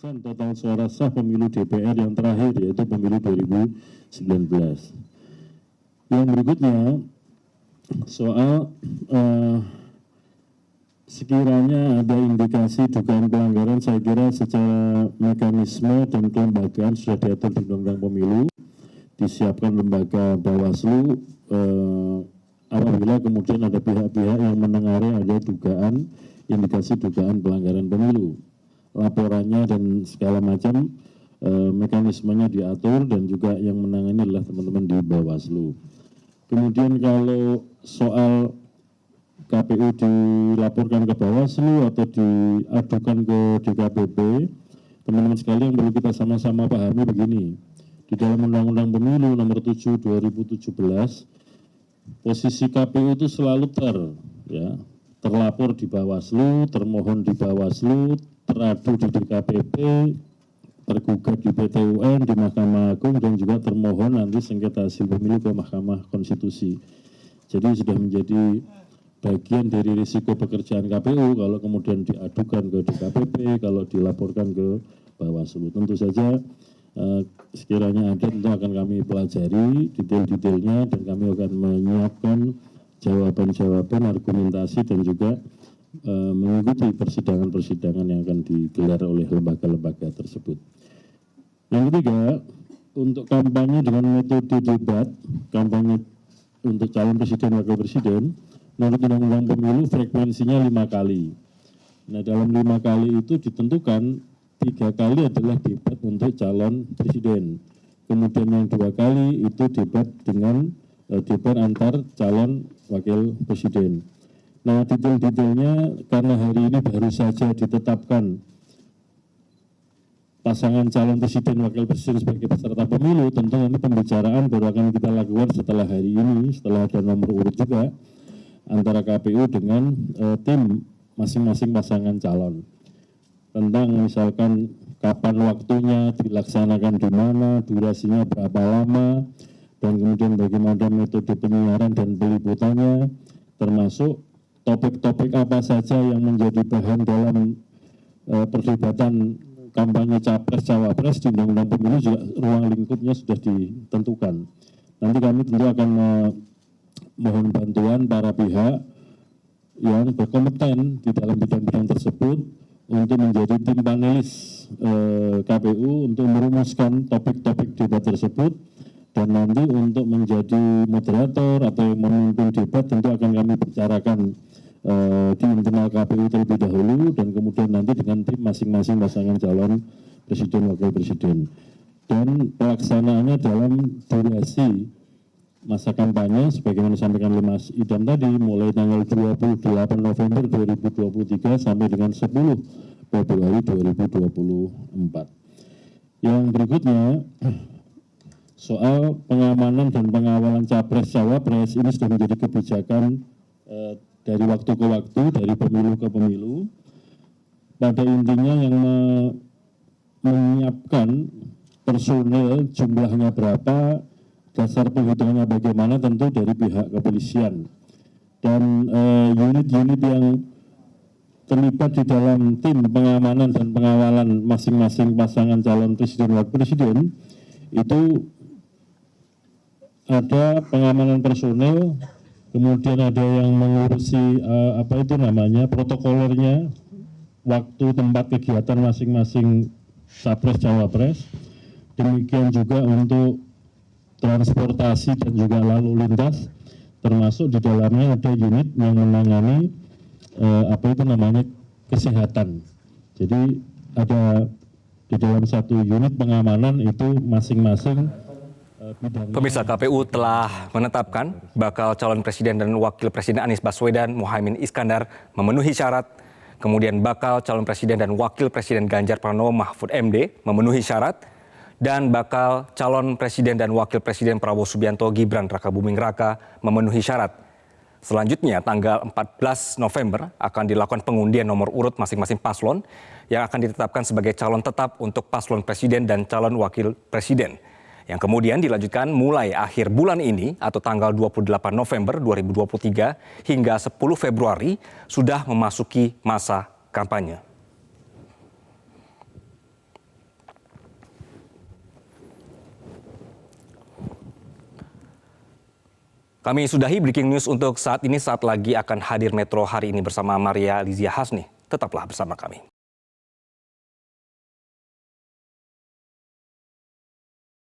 50% total suara sah pemilu DPR yang terakhir, yaitu pemilu 2019. Yang berikutnya, soal sekiranya ada indikasi dugaan pelanggaran, saya kira secara mekanisme dan kelembagaan sudah diatur di Undang-Undang Pemilu, disiapkan lembaga Bawaslu apabila kemudian ada pihak-pihak yang menengari ada dugaan, indikasi dugaan pelanggaran pemilu. Laporannya dan segala macam mekanismenya diatur dan juga yang menangani adalah teman-teman di Bawaslu. Kemudian kalau soal KPU dilaporkan ke Bawaslu atau diadukan ke DKPP, teman-teman sekalian perlu kita sama-sama pahami begini. Di dalam Undang-Undang Pemilu nomor 7 2017, posisi KPU itu selalu terlapor di Bawaslu, termohon di Bawaslu, teradu di DKPP, tergugat di PT UN, di Mahkamah Agung, dan juga termohon nanti sengketa hasil pemilu ke Mahkamah Konstitusi. Jadi sudah menjadi bagian dari risiko pekerjaan KPU kalau kemudian diadukan ke DKPP, kalau dilaporkan ke Bawaslu. Tentu saja sekiranya ada, tentu akan kami pelajari detail-detailnya dan kami akan menyiapkan jawaban-jawaban, argumentasi dan juga mengikuti persidangan-persidangan yang akan digelar oleh lembaga-lembaga tersebut. Yang ketiga, untuk kampanye dengan metode debat, kampanye untuk calon presiden wakil presiden, menurut Undang-Undang Pemilu frekuensinya 5 kali. Nah, dalam 5 kali itu ditentukan 3 kali adalah debat untuk calon presiden. Kemudian yang 2 kali itu debat dengan debat antar calon wakil presiden. Nah, detail-detailnya karena hari ini baru saja ditetapkan pasangan calon presiden wakil presiden sebagai peserta pemilu, tentu nanti pembicaraan baru akan kita lakukan setelah hari ini, setelah ada nomor urut juga antara KPU dengan tim masing-masing pasangan calon. Tentang misalkan kapan waktunya, dilaksanakan di mana, durasinya berapa lama, dan kemudian bagaimana metode penyiaran dan peliputannya, termasuk topik-topik apa saja yang menjadi bahan dalam perdebatan kampanye Capres-Cawapres di Undang-Undang Pemilu juga ruang lingkupnya sudah ditentukan. Nanti kami tentu akan mohon bantuan para pihak yang berkompeten di dalam bidang-bidang tersebut untuk menjadi tim panelis KPU untuk merumuskan topik-topik debat tersebut, dan nanti untuk menjadi moderator atau yang memimpin debat tentu akan kami bicarakan di internal KPU terlebih dahulu, dan kemudian nanti dengan tim masing-masing pasangan calon presiden wakil presiden. Dan pelaksanaannya dalam durasi masa kampanye sebagaimana disampaikan oleh Mas Idam tadi, mulai tanggal 28 November 2023 sampai dengan 10 Februari 2024. Yang berikutnya, soal pengamanan dan pengawalan Capres-Cawapres ini sudah menjadi kebijakan dari waktu ke waktu, dari pemilu ke pemilu. Pada intinya yang menyiapkan personil jumlahnya berapa, dasar penghitungannya bagaimana, tentu dari pihak kepolisian. Dan unit-unit yang terlibat di dalam tim pengamanan dan pengawalan masing-masing pasangan calon presiden wakil presiden itu ada pengamanan personel, kemudian ada yang mengurusi protokolernya, waktu tempat kegiatan masing-masing Capres-Cawapres. Demikian juga untuk transportasi dan juga lalu lintas, termasuk di dalamnya ada unit yang menangani kesehatan. Jadi ada di dalam satu unit pengamanan itu masing-masing bidangnya. Pemirsa, KPU telah menetapkan bakal calon presiden dan wakil presiden Anies Baswedan Muhaimin Iskandar memenuhi syarat, kemudian bakal calon presiden dan wakil presiden Ganjar Pranowo Mahfud MD memenuhi syarat, dan bakal calon presiden dan wakil presiden Prabowo Subianto Gibran Rakabuming Raka memenuhi syarat. Selanjutnya, tanggal 14 November akan dilakukan pengundian nomor urut masing-masing paslon yang akan ditetapkan sebagai calon tetap untuk paslon presiden dan calon wakil presiden, yang kemudian dilanjutkan mulai akhir bulan ini atau tanggal 28 November 2023 hingga 10 Februari sudah memasuki masa kampanye. Kami sudahi breaking news untuk saat ini. Saat lagi akan hadir Metro hari ini bersama Maria Lizia Hasni. Tetaplah bersama kami.